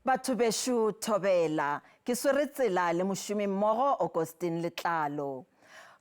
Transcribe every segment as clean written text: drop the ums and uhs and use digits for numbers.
Batho beshu thobela ke swere tsela le mošomi mmogo Augustine Letlalo.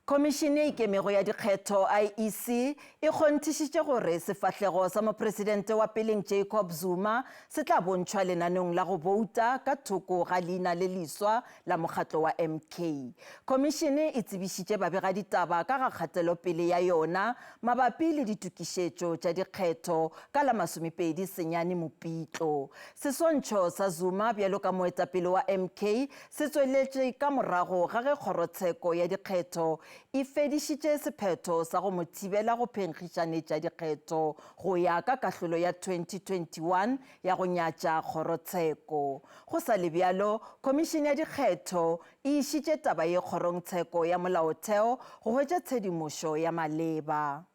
Komishene e Ikemego ya Dikgetho IEC e kgonthišitše gore sefahlego sa mopresidente wa peleng Jacob Zuma se tla bontšhwa lenaneong la go bouta ka thoko ga leina le liswa la mokgatlo wa MK. Komishene e tsebišitše babegaditaba ka ga kgatelopele ya yona mabapi le ditukišetšo tša dikgetho ka la 29 Mopitlo. Sesontšho sa Zuma bjalo ka moetapele wa MK se tsweletše ka morago ga ge kgorotsheko ya dikgetho e fedišitše sephetho sa go mo thibela go phenkgišanetša dikgetho go ya ka kahlolo ya 2021 ya go nyatša kgorotsheko. Go sa le bjalo, Komishene ya Dikgetho e išitše taba ye kgorongtsheko ya molaotheo go hwetša tshedimošo ya maleba.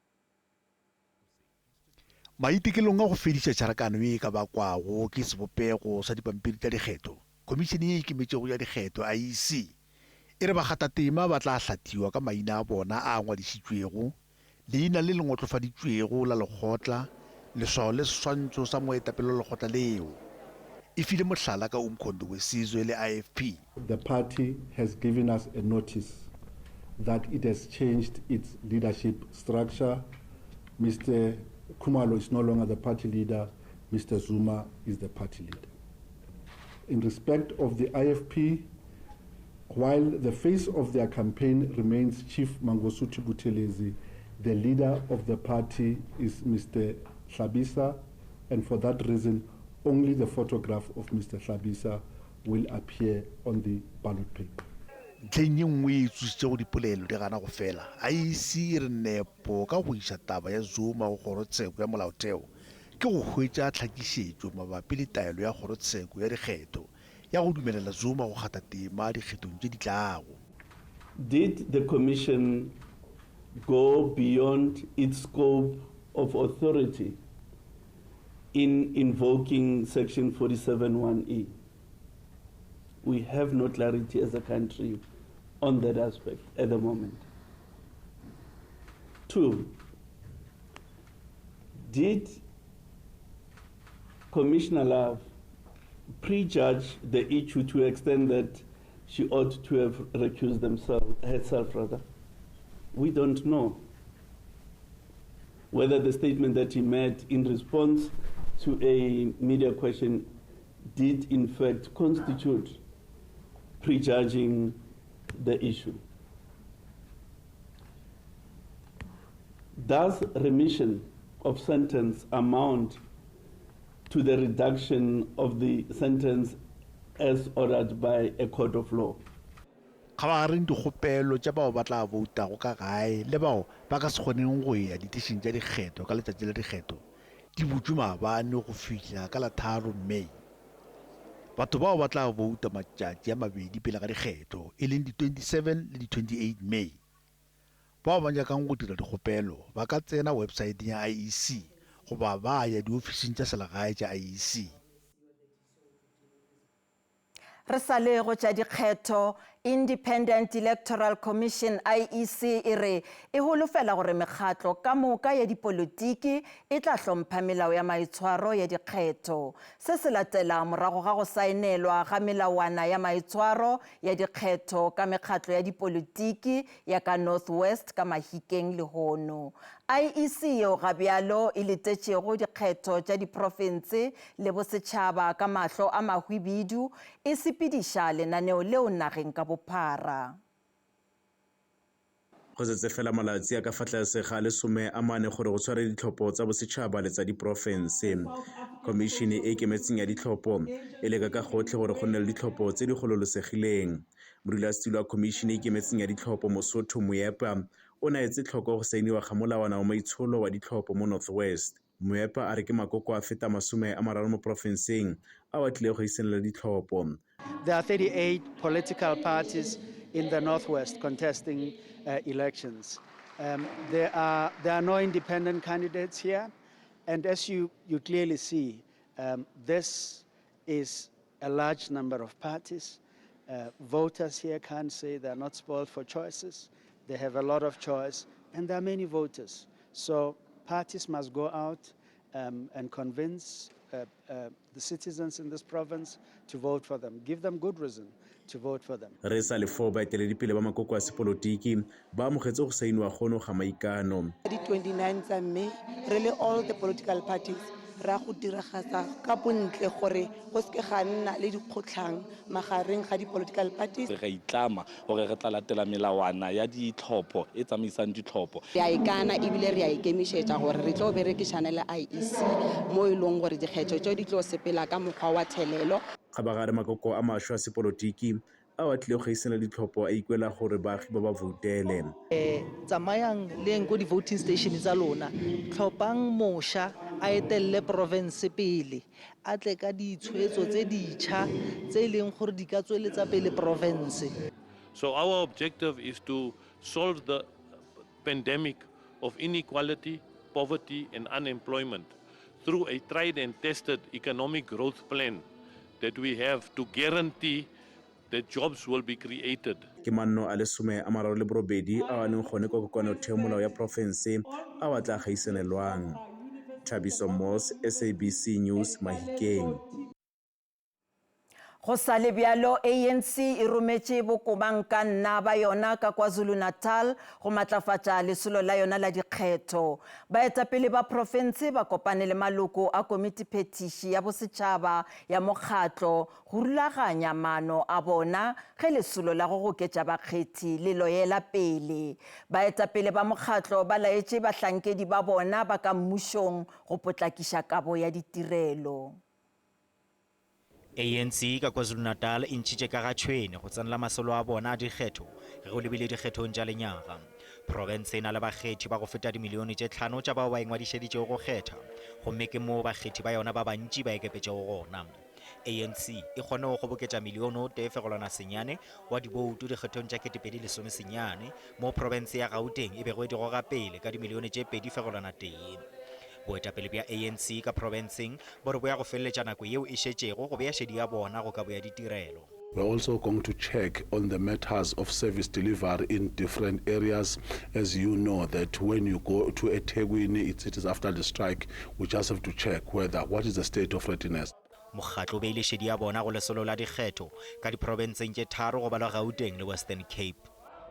Maitekelong a go fediša tšharakano e ka bakwago ke sebopego sa dipampiri tša dikgetho, Komishene e Ikemetšego ya Dikgetho IEC e re bakgatatema ba tla hlathiwa ka maina a bona a ngwadišitšwego, leina le lengotlofaditšwego la lekgotla, leswao le seswantšho sa moetapele wa lekgotla leo. E file mohlala ka Umkhonto weSizwe le IFP. The party has given us a notice that it has changed its leadership structure. Mr. Khumalo is no longer the party leader. Mr. Zuma is the party leader. In respect of the IFP, while the face of their campaign remains Chief Mangosuthu Buthelezi, the leader of the party is Mr. Hlabisa, and for that reason, only the photograph of Mr. Hlabisa will appear on the ballot paper. Ntlheng ye nngwe e tsusitše go dipolelo di gana go fela, IEC e re nepo ka go iša taba ya Zuma go kgorotsheko ya molaotheo ke go hwetša tlhakišetšo mabapi le taelo ya kgorotsheko ya dikgetho ya go dumelela Zuma go kgatha tema dikgethong tše di tlago. Did the Commission go beyond its scope of authority in invoking Section 47(1)(e)? We have no clarity as a country on that aspect at the moment. 2, did Commissioner Love prejudge the issue to the extent that she ought to have recused herself? We don't know whether the statement that he made in response to a media question did in fact constitute prejudging the issue. Does remission of sentence amount to the reduction of the sentence as ordered by a court of law? Ga ba reng dikgopelo tša bao ba tla voutago ka gae le bao ba ka se kgoneng go ya diteišeng tša dikgetho ka letšatši la dikgetho di butšwe maabane go fihla ka la 3 Mei. Batho bao ba tla vouta matšatši a mabedi pele ga dikgetho e leng di 27 le di 28 Mei. Bao ba nyakang go dira dikgopelo ba ka tsena website ya IEC goba ba ya diofising tša selegae tša IEC. Re sa le go tša dikgetho, Independent Electoral Commission IEC e re e holofela gore mekgatlo ka moka ya dipolotiki e tla hlompha melao ya maitshwaro ya dikgetho. Se se latela morago ga go saenelwa ga melawana ya maitshwaro ya dikgetho ka mekgatlo ya dipolotiki ya ka North West ka Mahikeng le Hono. IEC yeo gabjalo e letetšego dikgetho tša diprofense le bosetšhaba ka mahlo a mahwibidu e sepediša lenaneo leo nageng ka bophara. Go setse fela malatsi a ka fa tlase ga lesome a mane gore go tshware ditlhopho tsa bosetšhaba le tsa diprofense. Komishene e Ikemetseng ya Ditlhopho e leka ka gotlhe gore go nne le ditlhopho tse di gololosegileng. Modulasetulo wa Komishene e Ikemetseng ya Ditlhopho Mosotho Moepa o naetse tlhoko go saeniwa ga molawana wa maitsholo wa ditlhopho mo North West. Moepa a re ke makoko a feta 30 mo profenseng a wa tlile go isenela ditlhopho. There are 38 political parties in the Northwest contesting elections. There are no independent candidates here, and as you clearly see, this is a large number of parties. Voters here can't say they're not spoiled for choices. They have a lot of choice, and there are many voters. So parties must go out and convince the citizens in this province to vote for them. Give them good reason to vote for them. Re sa lefo baeteledipele ba makoko a sepolotiki ba amogetse go sainiwa gono ga maikano. Di 29 tsa May re le all the political parties ra go diragatsa ka bontle gore go se ga nna le dikgotlhang magareng ga di political parties. Re itlama gore re tla latela melawana ya ditlhopho e tsamaisang ditlhopho. Re a ikana ebile re a ikemišetša gore re tlo berekisana le IEC mo e leng gore dikgetho tšeo di tlo sepela ka mokgwa wa thelelo. Ga ba gare makoko a mašwa a sepolotiki a wa tlile go gaisana ditlhopho a ikwela gore baagi ba ba voutele. Tsamayang le go di voting station tsa lona tlhophang mošwa a etelle province pele a tle ka ditshwetso tse ditšha tse leng gore di ka tsweletsa pele province. So our objective is to solve the pandemic of inequality, poverty and unemployment through a tried and tested economic growth plan that we have to guarantee that jobs will be created. Ke manno a le 38 a neng gone kwa kokoanotheo molao ya profense a wa tla gaisanelwang. Thabiso Moss, SABC News, Mahikeng. Go sa le bjalo ANC e rometse bokobanka nna ba yona ka KwaZulu-Natal go matlafatsa lesolo la yona la dikgetho. Baetapele ba province ba kopane le maloko a komiti phetiši ya bosetšhaba ya mokgatlo go rulaganya maano a bona ge lesolo la go goketša bakgethi le loyela pele. Baetapele ba mokgatlo ba laetše bahlankedi ba bona ba ka mmušong go potlakiša kabo ya ditirelo. ANC ka KwaZulu-Natal e ntšhitše ka ga tšhwene go tsenela masolo a bona a dikgetho ge go lebile dikgethong tša lenyaga. Province e na le bakgethi ba go feta dimilione tše 5 tša bao ba ingwadišeditšego go kgetha gomme ke moo bakgethi ba yona ba bantši ba ekepetšego gona. ANC e kgone go kgoboketša miliono tefegolwana senyane wa diboutu dikgethong tša 2019 mo province ya Gauteng e bego e di goga pele ka dimilione tše 2,1. Boetapele bja ANC ka provinceng bo re bo ya go feleletša nako yeo e šetšego go beya šedi ya bona go ka boya ditirelo. We're also going to check on the matters of service delivery in different areas. As you know, that when you go to eThekwini, it is after the strike, we just have to check what is the state of readiness. Mokgatlo o beile šedi ya bona go lesolo la dikgetho ka diprovinceng tše 3 go balwa Gauteng le Western Cape.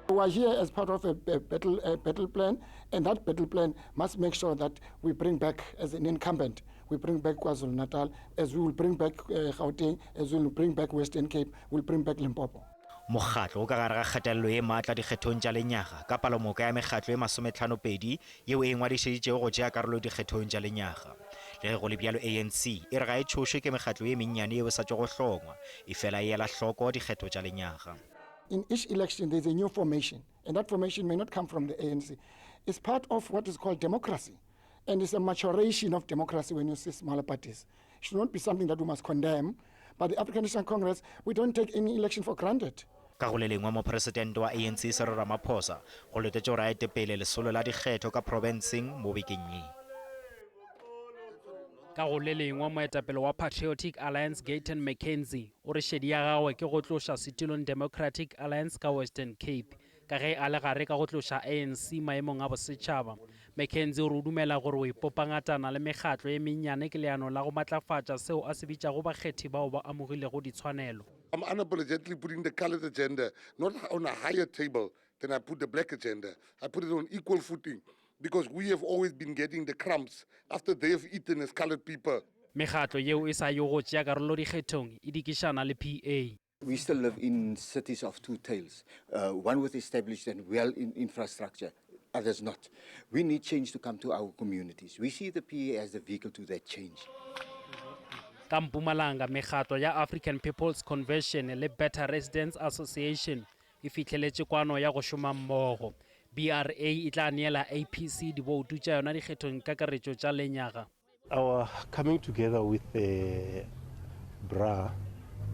We are here as part of a battle plan, and that battle plan must make sure that we bring back, as an incumbent, we bring back KwaZulu-Natal, as we will bring back Gauteng, as we will bring back Western Cape, we'll bring back Limpopo. Mokgatlo o ka gare ga kgatelelo e maatla dikgethong tša lenyaga ka palomoka ya mekgatlo e 52 yeo e ngwadišeditšego go tšea karolo dikgethong tša lenyaga. Le go le bjalo ANC e re ga e tšhošwe ke mekgatlo e mennyane yeo sa tšo go hlongwa e fela e ela hloko dikgetho tša lenyaga. In each election, there's a new formation, and that formation may not come from the ANC. It's part of what is called democracy, and it's a maturation of democracy when you see smaller parties. It should not be something that we must condemn, but the African National Congress, we don't take any election for granted. Ka go le lengwe mo presidente wa ANC Cyril Ramaphosa go letetse gore a etepele lesolo la dikgetho ka provinceng mo bekeng ye. Ka go le lengwe moetapele wa Patriotic Alliance Gayton McKenzie o re šedi ya gagwe ke go tloša Setilong Democratic Alliance ka Western Cape ka ge a le gare ka go tloša ANC maemong a bosetšhaba. McKenzie o re o dumela gore o ipopangatana le mekgatlo e mennyane ke leano la go matlafatša seo a se bitšago bakgethi bao ba amogilego ditshwanelo. I'm unapologetically putting the colored agenda not on a higher table than I put the black agenda. I put it on equal footing, because we have always been getting the crumbs after they have eaten as colored people. Mekgatlo yeo e sa yo go tšea karolo dikgethong e dikišana le PA. We still live in cities of two tales, one with established and well in infrastructure, others not. We need change to come to our communities. We see the PA as the vehicle to that change. Ka Mpumalanga mekgatlo ya African People's Convention le Better Residents Association e fitlheletše kwano ya go šoma mmogo. BRA e tla neela APC diboutu tša yona dikgethong ka karetšo tša lenyaga. Our coming together with the BRA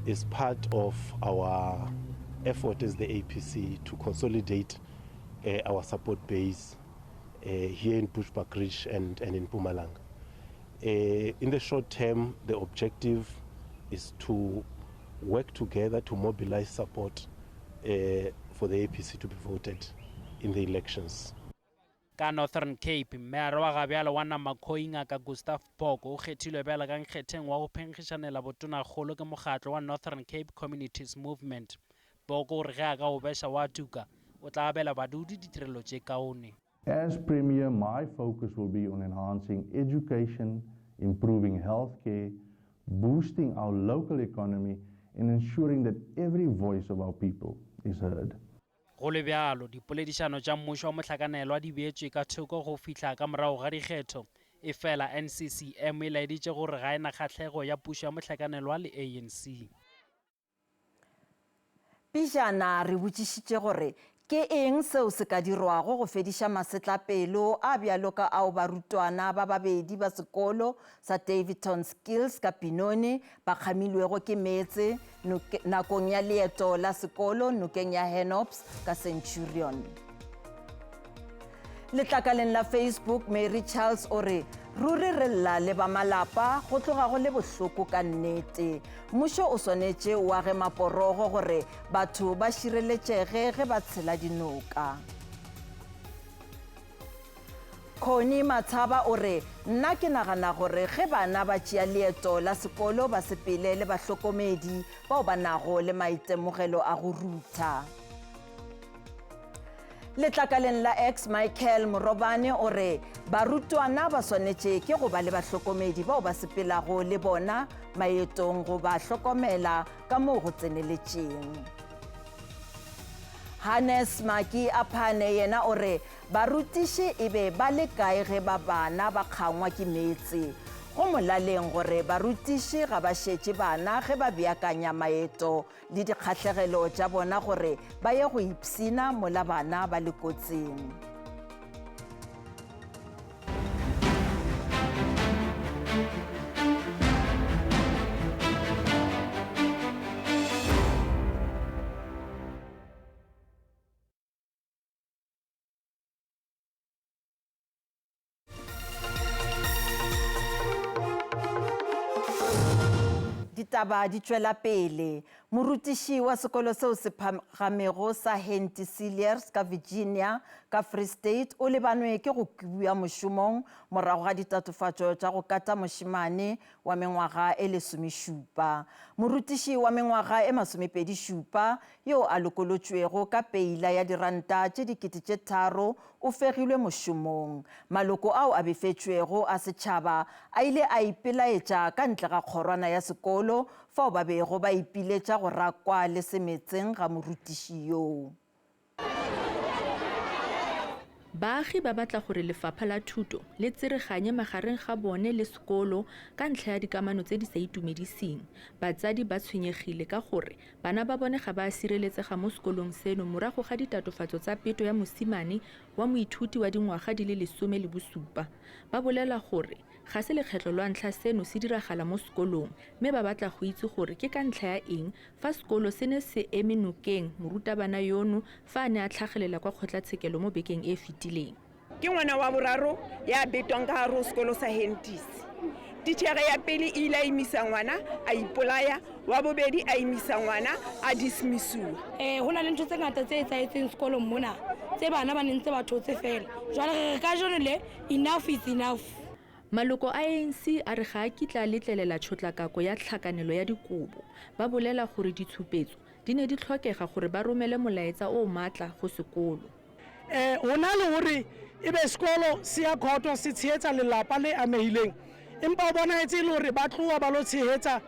is part of our effort as the APC to consolidate our support base here in Bushbuckridge and in Mpumalanga. In the short term, the objective is to work together to mobilize support for the APC to be voted in the elections. ka Northern Cape mmeara wa gabjale wa Namakoi Ngaka Gustav Boko o kgethilwe bjale ka nkgetheng wa go phenkgišanela botonakgolo ke mokgatlo wa Northern Cape Communities Movement. Boko o re ge a ka go beša wa tuka o tla abela badudi ditirelo tše kaone. As Premier, my focus will be on enhancing education, improving healthcare, boosting our local economy, and ensuring that every voice of our people is heard. Go le bjalo dipoledišano tša mmušo wa mohlakanelwa di beetšwe ka thoko go fihla ka morago ga dikgetho efela NCCM e laeditše gore ga ena kgahlego ya pušo ya mohlakanelwa le ANC. Pejana re botšišitše gore ke eng seo se ka dirwago go fediša masetlapelo a bjalo ka ao barutwana ba babedi ba sekolo sa Davidton Skills ka Benoni ba kgamilwego ke meetse nakong ya leeto la sekolo nokeng ya Henops ka Centurion. Letlakaleng la Facebook, Mary Charles o re ruri re lla le ba malapa go tloga go le bohloko ka nnete. Mmušo o swanetše o age maporogo gore batho ba šireletšege ge ba tshela dinoka. Khoni Mathaba o re nna ke nagana gore ge bana ba tšea leeto la sekolo ba sepele le bahlokomedi bao ba nago le maitemogelo a go ruta. Letlakaleng la X Michael Morobane o re barutwana ba swanetše ke go ba le bahlokomedi bao ba sepelago le bona maetong go ba hlokomela ka moo go tseneletšeng. Hannes Maki Aphane yena o re barutiši e be ba le kae ge ba bana ba kgangwa ke meetse. Go molaleng gore barutiši ga ba šetše bana ge ba beakanya maeto le dikgahlegelo tša bona gore ba ye go ipsina mola bana ba le kotsing. Ditaba di tšwela pele. Morutiši wa sekolo seo se phagamego sa Henty-Cilliers ka Virginia ka Free State o lebanwe ke go kubiwa mošomong morago ga ditatofatšo tša go kata mošemane wa mengwaga e 17. Morutiši wa mengwaga e 27 yo a lokolotšwego ka peila ya diranta tše 3,000 o fegilwe mošomong. Maloko ao a befetšwego a setšhaba a ile a ipelaetša ka ntle ga kgorwana ya sekolo fao ba bego ba ipiletša go rakwa le semetseng ga morutiši yoo. Baagi ba batla gore lefapha la thuto le tsereganye magareng ga bone le sekolo ka ntlha ya dikamano tse di sa itumedising. Batsadi ba tshwenyegile ka gore bana ba bone ga ba sireletsega mo sekolong seno morago ga ditatofatso tsa peto ya mosimane wa moithuti wa dingwaga di le 17. Ba bolela gore ga se lekgetlo lwa ntlha seno se diragala mo sekolong mme ba batla go itse gore ke ka ntlha ya eng fa sekolo se ne se eme nokeng morutabana yono fa a ne a tlhagelela kwa kgotlatshekelo mo bekeng e fetileng. Ke ngwana wa boraro ya betwang ka haro sekolo sa Henties. Titjhere ya pele e ile a imisa ngwana a ipolaya, wa bobedi a imisa ngwana a dismissuwa. Ho na le ntho tse ngata tse etsahetseng sekolong mona tse bana ba nentse batho tse fela. Jwale re ka jone le enough is enough. Maloko a ANC a re ga a kitla letlelela tšhotlakako ya tlhakanelo ya dikobo. Ba bolela gore ditshupetso di ne di tlhokega gore ba romele molaetsa o maatla go sekolo. Ho na le hore ebe sekolo se ya khotwa se tshehetsa lelapa le amehileng empa o bona etse le hore ba tloa ba lo tshehetsa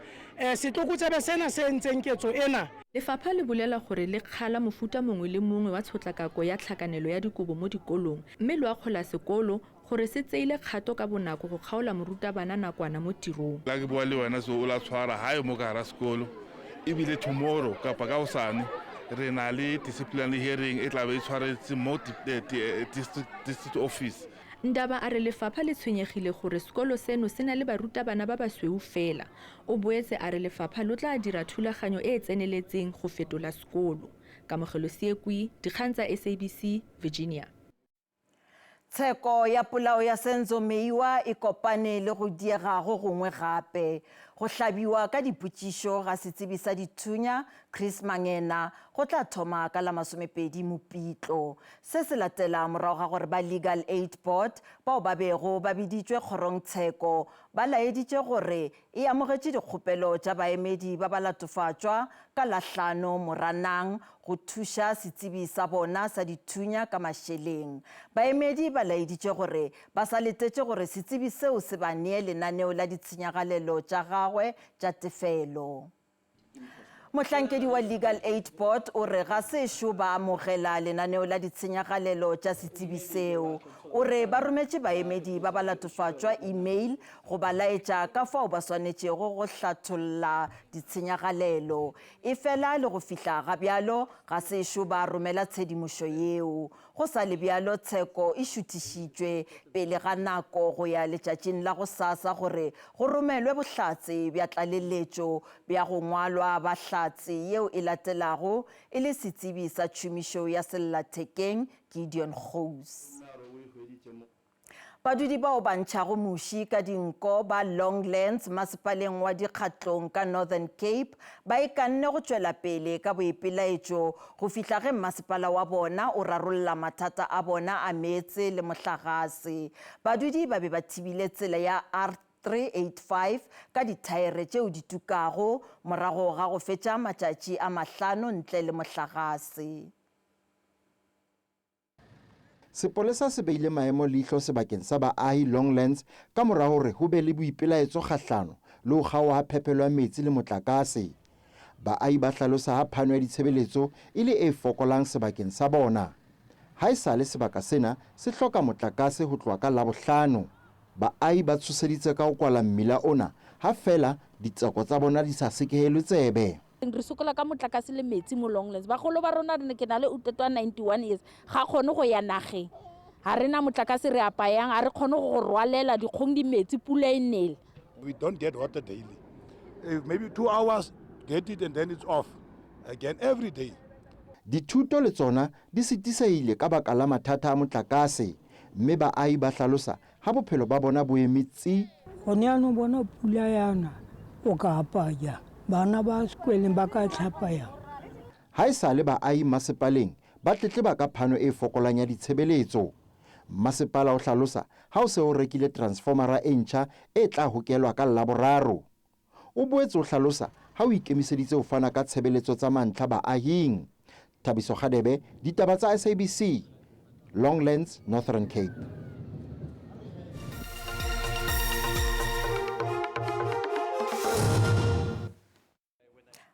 setlokotsebe sena se ntseng ketso ena. Lefapha le bolela gore le kgala mofuta mongwe le mongwe wa tshotlakako ya tlhakanelo ya dikobo mo dikolong mme lo akgola sekolo gore se tseile kgato ka bonako go kgaola morutabana nakwana mo tirong. La ke bua le wena so o la tshwara hae mo ka hara sekolo ebile tomorrow kapa ka osane re na le disciplinary hearing e tla be e tshwaretse mo district office. Ndaba a re lefapha le tshwenyegile gore sekolo seno se na le barutabana ba basweu fela. O boetse a re lefapha lo tla dira thulaganyo e tseneletseng go fetola sekolo. Kamogelo Siekwi, dikgang tsa SABC, Virginia. Tsheko ya polao ya Senzo Meiwa e kopane le go diega go gongwe gape. Go hlabiwa ka dipotšišo ga setsebi sa dithunya Chris Mangena go tla thoma ka la 20 Mopitlwe. Se se latela morago ga gore ba Legal Aid Board bao ba bego ba biditšwe kgorong tsheko ba laeditše gore e amogetše dikgopelo tša baemedi ba ba latofatšwa ka la 5 Moranang go thuša setsebi sa bona sa dithunya ka mašeleng. Baemedi ba laeditše gore ba sa letetše gore setsebi seo se ba nee lenaneo la ditshenyagalelo tša gagwe tša tefelo. Mohlankedi wa Legal Aid Board o re ga sešo ba amogela lenaneo la ditshenyagalelo tša setsebi seo. O re ba rometše baemedi ba ba latofatšwa email go ba laetša ka fao ba swanetšego go hlatholla ditshenyagalelo. E fela le go fihla ga bjalo ga sešo ba romela tshedimošo yeo. Go sa le bjalo tsheko e šuthišitšwe pele ga nako go ya letšatšing la go sasa gore go romelwe bohlatse bja tlaleletšo bja go ngwalwa bahlatse yeo e latelago e le setsebi sa tšhomišo ya sellathekeng Gideon Gous. Badudi bao ba ntšhago muši ka dinko ba Longlands masepaleng wa dikgatlong ka Northern Cape ba ikanne go tšwela pele ka boipelaetšo go fihla ge masepala wa bona o rarolla mathata a bona a meetse le mohlagase. Badudi ba be ba thibile tsela ya R385 ka dithaere tšeo di tukago morago ga go fetša matšatši a 5 ntle le mohlagase. Sepolesa se beile maemo leihlo sebakeng sa baahi Longlands ka morago gore ho be le boipelaetso kgahlano le ho kgaoha phepelo ya metsi le motlakase. Baahi ba hlalosa ha phano ya ditshebeletso e le e fokolang sebakeng sa bona. Ha esale sebaka sena se hloka motlakase ho tloha ka Labohlano. Baahi ba tshoseditse ka ho kwala mmila ona ha fela ditseko tsa bona di sa sekehelwe tsebe. Re sokola ka motlakase le metsi mo Longlands bagolo ba rona re ke na le utetwa 91 years ga kgone go ya nageng ha rena motlakase re apayang a re kgone go rwalela dikgong di metsi pula e nele. We don't get water daily. Maybe 2 hours get it and then it's off again every day. Dithuto le tsona di sitiseile ka baka la mathata a motlakase mme baahi ba hlalosa ha bophelo ba bona bo emetsi. Go ne ano bona pula yana o ka apaya bana ba sekweleng ba ka tlhapaya. Ha esale baahi masepaleng ba tletleba ka phano e fokolang ya ditshebeletso. Masepala o hlalosa ha o se o rekile transformera e ntjha e tla hokelwa ka Laboraro. O boetse o hlalosa ha o ikemiseditse ho fana ka tshebeletso tsa mantlha baahing. Thabiso Khadebe, ditaba tsa SABC, Longlands, Northern Cape.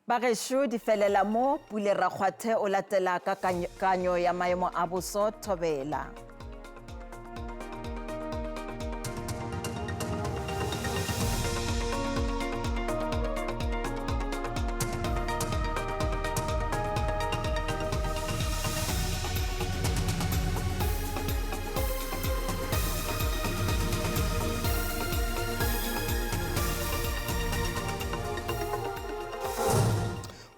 Bagesho di felela mo Pule Rakgwathe o latela ka kanyo ya maemo a boso Thobela.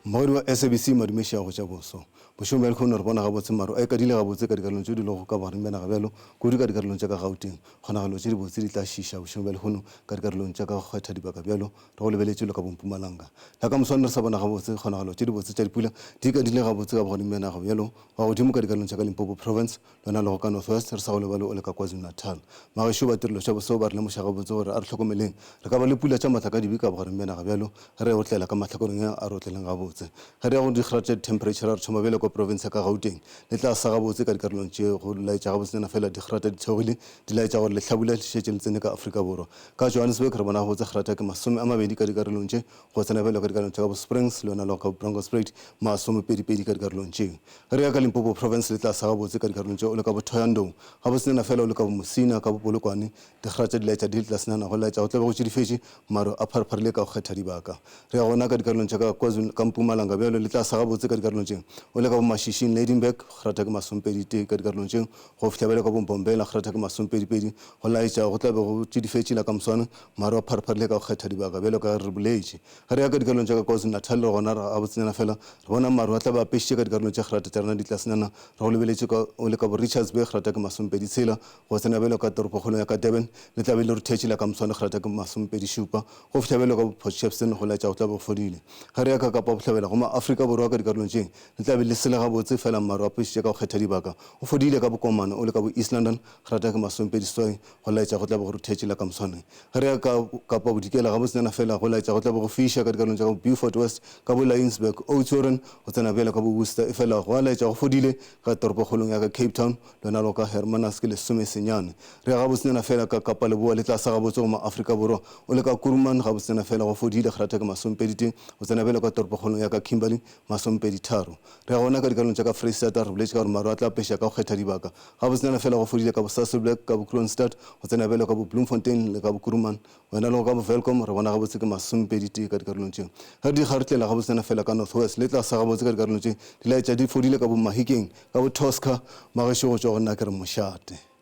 Moro SABC madumesha go tša boso bošome le khona re bona ga botse maro e ka dile ga botse ka dikarolong tše di lego ka bare mena ga bjalo kudu ka dikarolong tša ka Gauteng kgonagalo tše di botse di tla šiša bošome le khono ka dikarolong tša ka kgetha dibaka bjalo re go lebeletše le ka Mpumalanga la ka moswane re sa bona ga botse kgonagalo tše di botse tša dipula di ka dile ga botse ka bare mena ga bjalo wa godimo ka dikarolong tša ka Limpopo province lona le go ka North West re sa go lebale o le ka KwaZulu-Natal magesho ba tirelo tša boso ba re lemoša ga botse gore a re tlhokomeleng re ka ba le pula tša matla ka dibi ka bare mena ga bjalo re go tlela ka mahlakoreng a re otleleng ga botse ge re go digrade temperature re thoma bele ko province ka Gauteng le tla sa ga botse ka dikarolong tše go laetša ga botse na fela digrade di theogile di laetša gore lehlabula le šetše le tsene ka Afrika Borwa ka Johannesburg re bona botse grade ke 20 ka dikarolong tše go tsena bele ka dikarolong tša ka Springs le yona le ka Bronkhorstspruit 22 ka dikarolong tše re ya ka Limpopo province le tla sa ga botse ka dikarolong tše o le ka Thohoyandou ga botse na fela o le ka Mosina ka Polokwane digrade di laetša di tla sena go laetša go tla go tše di fetše maro a pharpharile ka go kgetha dibaka re ya gona ka dikarolong tša ka KwaZulu ka Mpumalanga bjalo le tla sa ga botse ka dikarolong tše o le ka ka bo Mashishini Ladenburg kgrata ke masompedite ka dikarolong tšeng go fitlhabela ka bo Mbombela kgrata ke masompedipedi go laetša go tla be go tšidifetšela ka moswane mare wa pharepharile ka go kgetha dibaka bjalo ka re boletše ga re ya ka dikarolong tša ka KwaZulu-Natal le gona a botsenyana fela re bona mare wa tla be apešitše ka dikarolong tša kgrata tša rena di tlasenyana re go lebeletše o le ka bo Richardsburg kgrata ke masompedi tshela go tsena bjalo ka toropokgolong ya ka Durban le tla be le ruthetšela ka moswane kgrata ke masompedi šupa go fitlhabela ka bo Port Shepstone go laetša go tla be go fodile ga re ya ka Kapa Botlhabela go ma-Afrika Borwa ka dikarolong tšeng le tla be le sele gabotse fela mare wa apešitše ka go kgetha dibaka o fodile ka bokomane o le ka bo East London kgrata ke masompedi swai go laetša go tla be go ruthetšela ka moswane ga re ya ka Kapa Bodikela ga botsenyana fela go laetša go tla be go fiša ka dikarolong tša ka bo Beaufort West ka bo Lionsburg Oudtshoorn go tsena bjela ka bo Worcester e fela go a laetša go fodile ka toropokgolong ya ka Cape Town lona lo ka Hermanus ke lesomesenyane re ya ga botsenyana fela ka Kapa Leboa le tlasa gabotse go ma-Afrika Borwa o le ka Kuruman ga botsenyana fela go fodile kgrata ke masompediteng go tsena bjela ka toropokgolong ya ka Kimberley masompedi tharo re ya gona ka dikarolong tša ka Freystata re boletše ka gore mare a tla peša ka go kgetha dibaka ga botsenyana fela go fodile ka bo Sasolburg ka bo Kroonstad go tsena bjela ka bo Bloemfontein le ka bo Kuruman wena le go ka bo Welkom re bona gabotse ke masompeditee ka dikarolong tšeng ga di kgaretlela ga botsenyana fela ka North West le tlasa gabotse ka dikarolong tšeng di laetša di fodile ka bo Mahikeng ka bo Tosca magešo go tšwa go nna ke re mošate